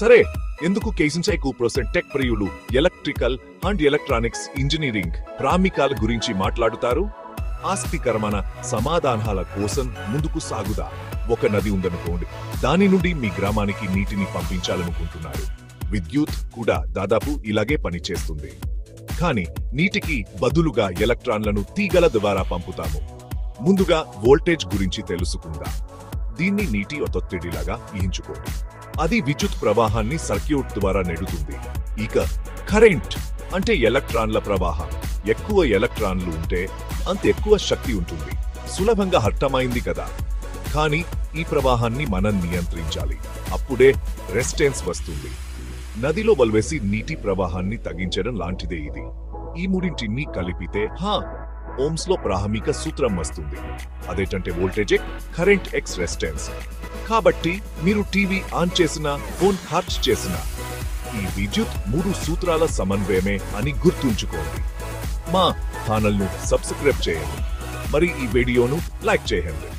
సరే, ఎందుకు కేసించే కూప్రోసెంట్ టెక్ ప్రియులు ఎలక్ట్రికల్ అండ్ ఎలక్ట్రానిక్స్ ఇంజనీరింగ్ ప్రామికాల గురించి మాట్లాడుతారు? ఆసక్తికరమైన సమాధానాల కోసం ముందుకు సాగుదా. ఒక నది ఉందనుకోండి, దాని నుండి మీ గ్రామానికి నీటిని పంపించాలనుకుంటున్నారు. విద్యుత్ కూడా దాదాపు ఇలాగే పనిచేస్తుంది. కానీ నీటికి బదులుగా ఎలక్ట్రాన్లను తీగల ద్వారా పంపుతాము. ముందుగా వోల్టేజ్ గురించి తెలుసుకుందాం. దీన్ని నీటి ఒత్తిడిలాగా ఊహించుకోండి. అది విద్యుత్ ప్రవాహాన్ని సర్క్యూట్ ద్వారా నెడుతుంది. ఇక కరెంట్ అంటే ఎలక్ట్రాన్ల ప్రవాహం. ఎక్కువ ఎలక్ట్రాన్లు ఉంటే అంత ఎక్కువ శక్తి ఉంటుంది. సులభంగా అర్థమైంది కదా. కానీ ఈ ప్రవాహాన్ని మనం నియంత్రించాలి. అప్పుడే రెసిస్టెన్స్ వస్తుంది. నదిలో వల్వేసి నీటి ప్రవాహాన్ని తగ్గించడం లాంటిదే ఇది. ఈ మూడింటిని కలిపితే ఓమ్స్ లో ప్రాథమిక సూత్రం వస్తుంది. అదేంటంటే వోల్టేజ్ కరెంట్ ఎక్స్ రెసిస్టెన్స్. కాబట్టి మీరు టీవీ ఆన్ చేసినా, ఫోన్ ఛార్జ్ చేసినా ఈ విద్యుత్ 3 సూత్రాల సమన్వయమే అని గుర్తుంచుకోండి. మా ఛానల్ను సబ్స్క్రైబ్ చేయండి, మరి ఈ వీడియోను లైక్ చేయండి.